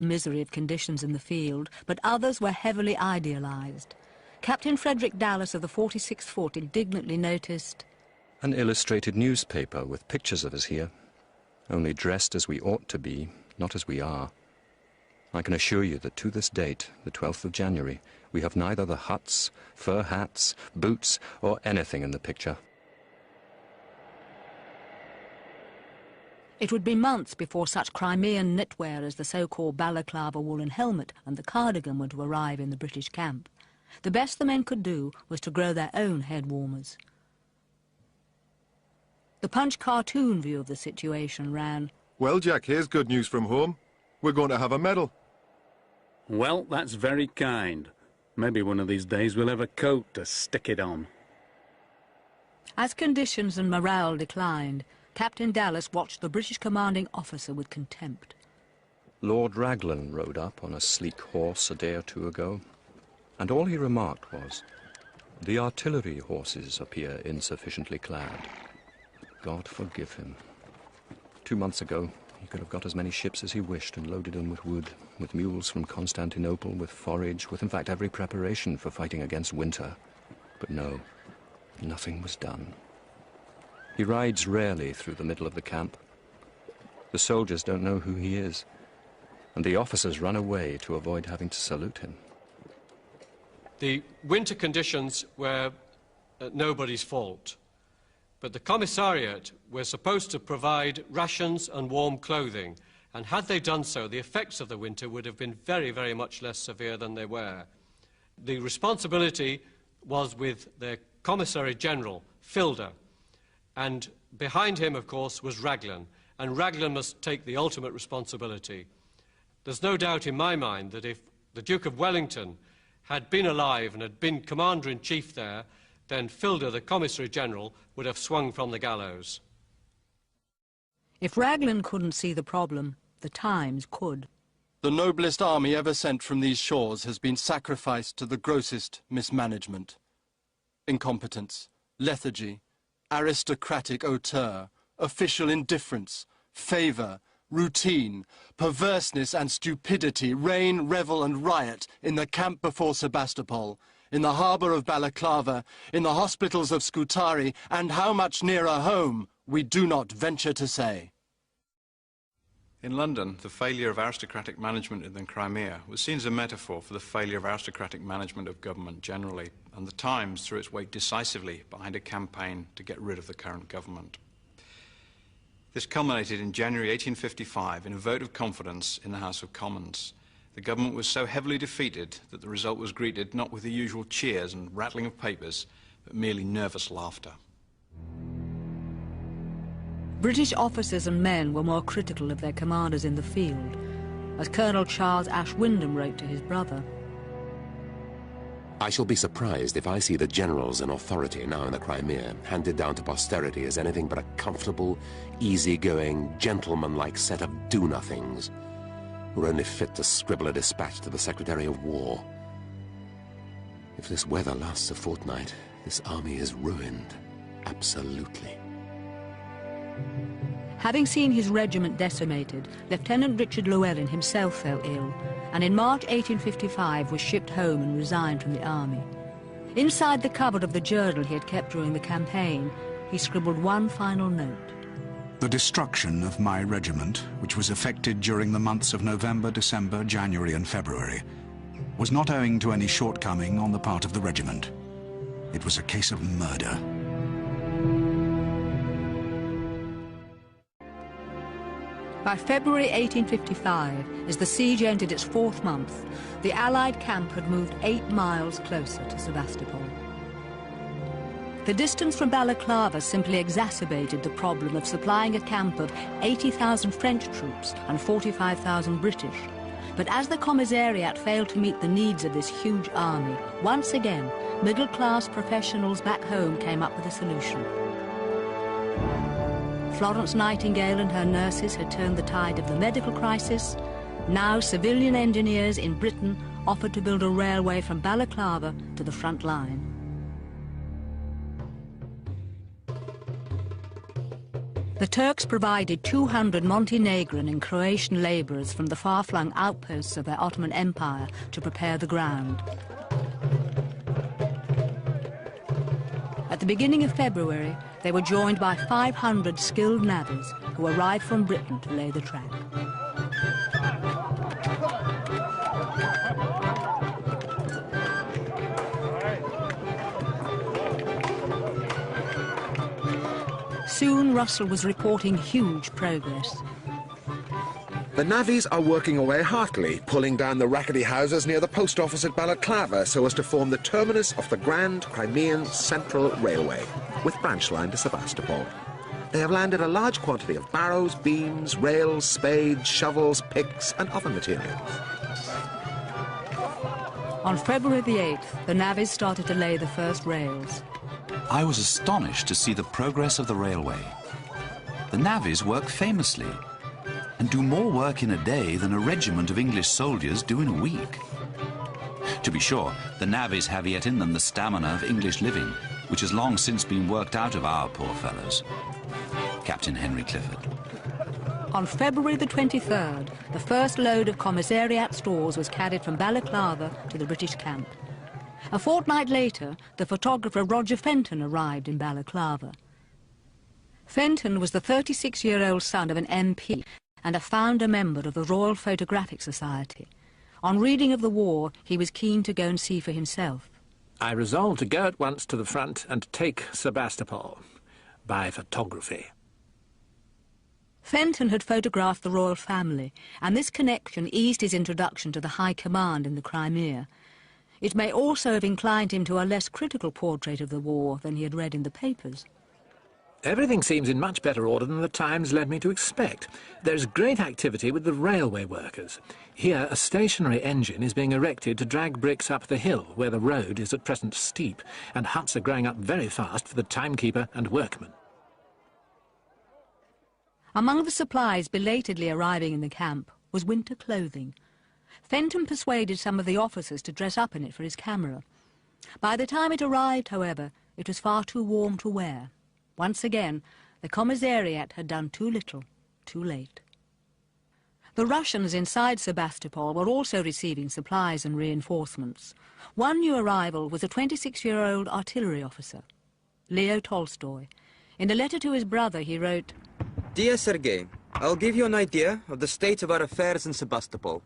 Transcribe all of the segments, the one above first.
misery of conditions in the field, but others were heavily idealised. Captain Frederick Dallas of the 46th Foot indignantly noticed, "An illustrated newspaper with pictures of us here, only dressed as we ought to be, not as we are. I can assure you that to this date, the 12th of January, we have neither the huts, fur hats, boots, or anything in the picture." It would be months before such Crimean knitwear as the so-called balaclava woolen helmet and the cardigan were to arrive in the British camp. The best the men could do was to grow their own head warmers. The Punch cartoon view of the situation ran, "Well, Jack, here's good news from home. We're going to have a medal." Well, that's very kind. Maybe one of these days we'll have a coat to stick it on. As conditions and morale declined, Captain Dallas watched the British commanding officer with contempt. Lord Raglan rode up on a sleek horse a day or two ago, and all he remarked was, "The artillery horses appear insufficiently clad." God forgive him. 2 months ago, he could have got as many ships as he wished and loaded them with wood, with mules from Constantinople, with forage, with in fact every preparation for fighting against winter. But no, nothing was done. He rides rarely through the middle of the camp. The soldiers don't know who he is, and the officers run away to avoid having to salute him. The winter conditions were nobody's fault, but the commissariat were supposed to provide rations and warm clothing, and had they done so, the effects of the winter would have been very, very much less severe than they were. The responsibility was with the Commissary General, Filder, and behind him, of course, was Raglan, and Raglan must take the ultimate responsibility. There's no doubt in my mind that if the Duke of Wellington had been alive and had been Commander-in-Chief there, then Filder, the Commissary General, would have swung from the gallows. If Raglan couldn't see the problem, the Times could. "The noblest army ever sent from these shores has been sacrificed to the grossest mismanagement. Incompetence, lethargy, aristocratic hauteur, official indifference, favour, routine, perverseness and stupidity reign, revel and riot in the camp before Sebastopol, in the harbour of Balaclava, in the hospitals of Scutari, and how much nearer home we do not venture to say." In London, the failure of aristocratic management in the Crimea was seen as a metaphor for the failure of aristocratic management of government generally, and the Times threw its weight decisively behind a campaign to get rid of the current government. This culminated in January 1855 in a vote of confidence in the House of Commons. The government was so heavily defeated that the result was greeted not with the usual cheers and rattling of papers, but merely nervous laughter. British officers and men were more critical of their commanders in the field, as Colonel Charles Ash Wyndham wrote to his brother. "I shall be surprised if I see the generals in authority now in the Crimea handed down to posterity as anything but a comfortable, easy-going, gentleman-like set of do-nothings who are only fit to scribble a dispatch to the Secretary of War. If this weather lasts a fortnight, this army is ruined, absolutely." Having seen his regiment decimated, Lieutenant Richard Llewellyn himself fell ill, and in March 1855 was shipped home and resigned from the army. Inside the cupboard of the journal he had kept during the campaign, he scribbled one final note. "The destruction of my regiment, which was effected during the months of November, December, January and February, was not owing to any shortcoming on the part of the regiment. It was a case of murder." By February 1855, as the siege entered its 4th month, the Allied camp had moved 8 miles closer to Sebastopol. The distance from Balaclava simply exacerbated the problem of supplying a camp of 80,000 French troops and 45,000 British. But as the commissariat failed to meet the needs of this huge army, once again, middle-class professionals back home came up with a solution. Florence Nightingale and her nurses had turned the tide of the medical crisis. Now civilian engineers in Britain offered to build a railway from Balaclava to the front line. The Turks provided 200 Montenegrin and Croatian labourers from the far-flung outposts of their Ottoman Empire to prepare the ground. At the beginning of February, they were joined by 500 skilled navvies who arrived from Britain to lay the track. Soon Russell was reporting huge progress. The navvies are working away heartily, pulling down the rackety houses near the post office at Balaclava so as to form the terminus of the Grand Crimean Central Railway, with branch line to Sebastopol. They have landed a large quantity of barrows, beams, rails, spades, shovels, picks and other materials. On February the 8th, the navvies started to lay the first rails. I was astonished to see the progress of the railway. The navvies work famously and do more work in a day than a regiment of English soldiers do in a week. To be sure, the navvies have yet in them the stamina of English living, which has long since been worked out of our poor fellows. Captain Henry Clifford. On February the 23rd, the first load of commissariat stores was carried from Balaclava to the British camp. A fortnight later, the photographer Roger Fenton arrived in Balaclava. Fenton was the 36-year-old son of an MP and a founder member of the Royal Photographic Society. On reading of the war, he was keen to go and see for himself. I resolved to go at once to the front and take Sebastopol by photography. Fenton had photographed the royal family, and this connection eased his introduction to the High Command in the Crimea. It may also have inclined him to a less critical portrait of the war than he had read in the papers. Everything seems in much better order than the Times led me to expect. There's great activity with the railway workers. Here, a stationary engine is being erected to drag bricks up the hill, where the road is at present steep, and huts are growing up very fast for the timekeeper and workmen. Among the supplies belatedly arriving in the camp was winter clothing. Fenton persuaded some of the officers to dress up in it for his camera. By the time it arrived, however, it was far too warm to wear. Once again, the commissariat had done too little, too late. The Russians inside Sebastopol were also receiving supplies and reinforcements. One new arrival was a 26-year-old artillery officer, Leo Tolstoy. In a letter to his brother, he wrote, "Dear Sergei, I'll give you an idea of the state of our affairs in Sebastopol.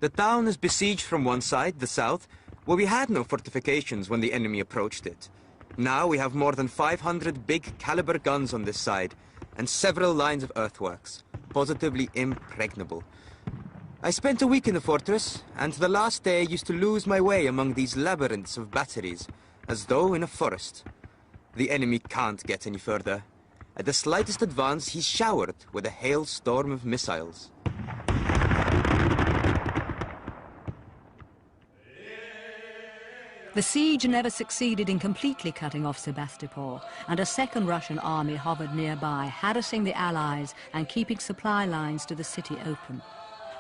The town is besieged from one side, the south, where we had no fortifications when the enemy approached it. Now we have more than 500 big caliber guns on this side, and several lines of earthworks, positively impregnable. I spent a week in the fortress, and the last day I used to lose my way among these labyrinths of batteries, as though in a forest. The enemy can't get any further. At the slightest advance, he's showered with a hailstorm of missiles." The siege never succeeded in completely cutting off Sebastopol, and a second Russian army hovered nearby, harassing the Allies and keeping supply lines to the city open.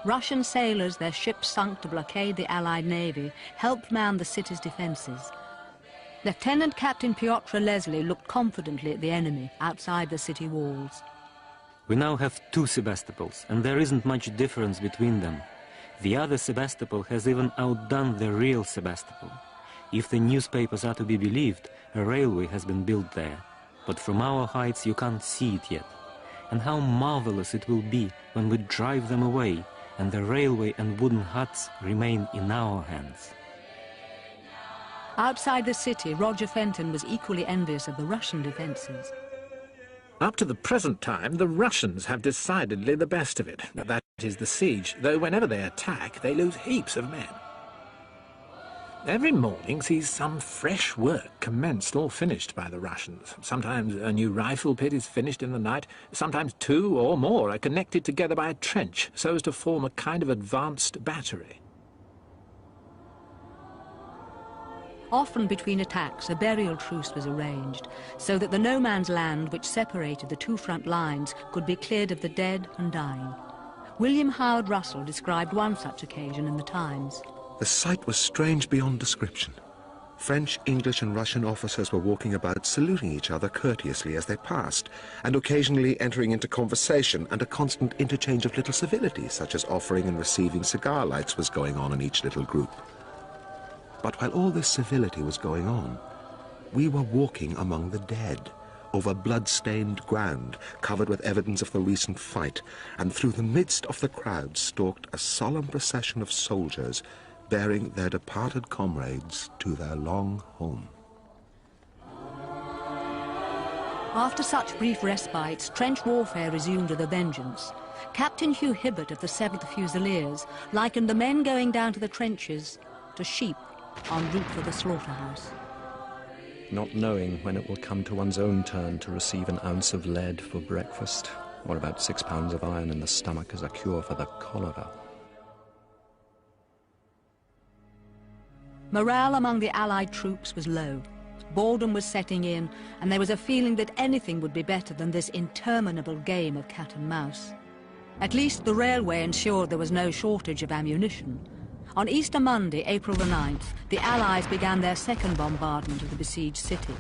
Russian sailors, their ships sunk to blockade the Allied navy, helped man the city's defences. Lieutenant Captain Piotr Leslie looked confidently at the enemy outside the city walls. "We now have two Sebastopols, and there isn't much difference between them. The other Sebastopol has even outdone the real Sebastopol. If the newspapers are to be believed, a railway has been built there, but from our heights you can't see it yet. And how marvelous it will be when we drive them away, and the railway and wooden huts remain in our hands." Outside the city, Roger Fenton was equally envious of the Russian defences. Up to the present time, the Russians have decidedly the best of it. That is the siege, though whenever they attack, they lose heaps of men. Every morning sees some fresh work commenced or finished by the Russians. Sometimes a new rifle pit is finished in the night, sometimes two or more are connected together by a trench so as to form a kind of advanced battery. Often between attacks, a burial truce was arranged, so that the no-man's land which separated the two front lines could be cleared of the dead and dying. William Howard Russell described one such occasion in the Times. The sight was strange beyond description. French, English and Russian officers were walking about saluting each other courteously as they passed, and occasionally entering into conversation, and a constant interchange of little civilities, such as offering and receiving cigar lights, was going on in each little group. But while all this civility was going on, we were walking among the dead, over blood-stained ground, covered with evidence of the recent fight, and through the midst of the crowd stalked a solemn procession of soldiers, bearing their departed comrades to their long home. After such brief respites, trench warfare resumed with a vengeance. Captain Hugh Hibbert of the 7th Fusiliers likened the men going down to the trenches to sheep en route for the slaughterhouse. Not knowing when it will come to one's own turn to receive an ounce of lead for breakfast, or about 6 pounds of iron in the stomach as a cure for the cholera. Morale among the Allied troops was low. Boredom was setting in, and there was a feeling that anything would be better than this interminable game of cat and mouse. At least the railway ensured there was no shortage of ammunition. On Easter Monday, April the 9th, the Allies began their second bombardment of the besieged city.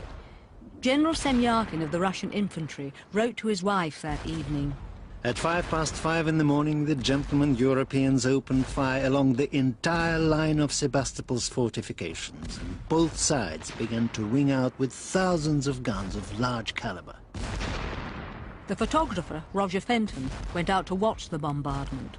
General Semyarkin of the Russian infantry wrote to his wife that evening, "At 5:05 in the morning, the gentlemen Europeans opened fire along the entire line of Sebastopol's fortifications, and both sides began to ring out with thousands of guns of large caliber." The photographer, Roger Fenton, went out to watch the bombardment.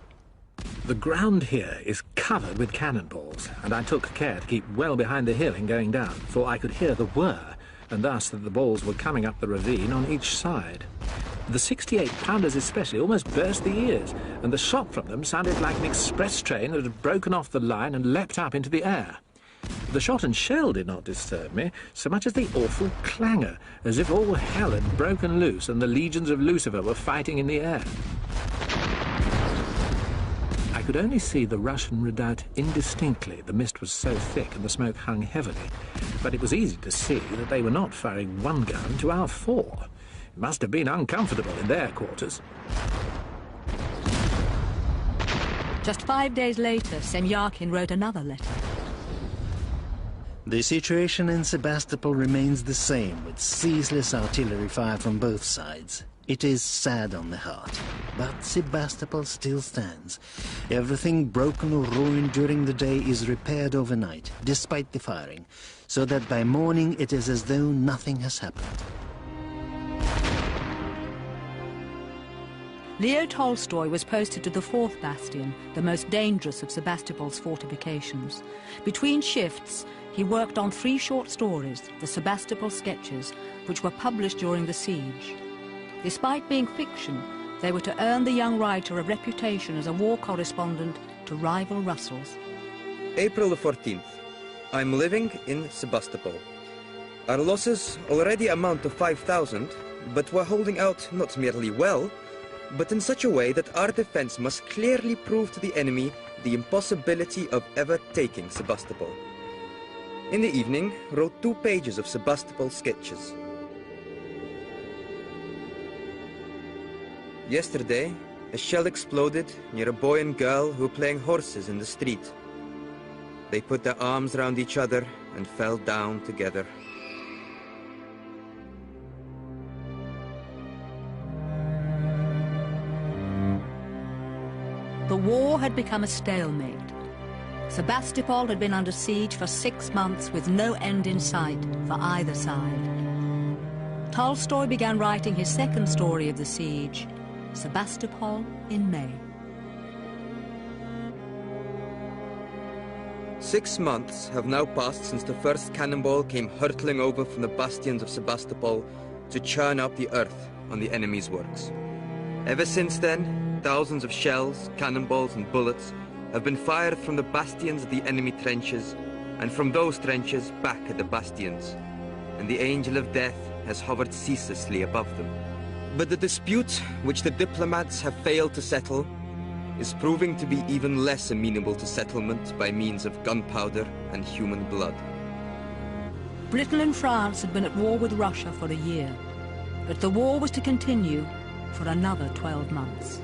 The ground here is covered with cannonballs, and I took care to keep well behind the hill in going down, for I could hear the whir, and thus that the balls were coming up the ravine on each side. The 68-pounders especially almost burst the ears, and the shot from them sounded like an express train that had broken off the line and leapt up into the air. The shot and shell did not disturb me so much as the awful clangour, as if all hell had broken loose and the legions of Lucifer were fighting in the air. I could only see the Russian redoubt indistinctly. The mist was so thick and the smoke hung heavily, but it was easy to see that they were not firing one gun to our 4. It must have been uncomfortable in their quarters. Just 5 days later, Semyarkin wrote another letter. The situation in Sebastopol remains the same, with ceaseless artillery fire from both sides. It is sad on the heart, but Sebastopol still stands. Everything broken or ruined during the day is repaired overnight, despite the firing, so that by morning it is as though nothing has happened. Leo Tolstoy was posted to the 4th bastion, the most dangerous of Sebastopol's fortifications. Between shifts, he worked on 3 short stories, the Sebastopol Sketches, which were published during the siege. Despite being fiction, they were to earn the young writer a reputation as a war correspondent to rival Russells. April the 14th. I'm living in Sebastopol. Our losses already amount to 5,000, but we're holding out not merely well, but in such a way that our defense must clearly prove to the enemy the impossibility of ever taking Sebastopol. In the evening, wrote 2 pages of Sebastopol sketches. Yesterday, a shell exploded near a boy and girl who were playing horses in the street. They put their arms around each other and fell down together. The war had become a stalemate. Sebastopol had been under siege for 6 months with no end in sight for either side. Tolstoy began writing his second story of the siege, Sebastopol in May. 6 months have now passed since the first cannonball came hurtling over from the bastions of Sebastopol to churn up the earth on the enemy's works. Ever since then, thousands of shells, cannonballs and bullets have been fired from the bastions of the enemy trenches and from those trenches back at the bastions, and the angel of death has hovered ceaselessly above them. But the dispute which the diplomats have failed to settle is proving to be even less amenable to settlement by means of gunpowder and human blood. Britain and France had been at war with Russia for a year, but the war was to continue for another 12 months.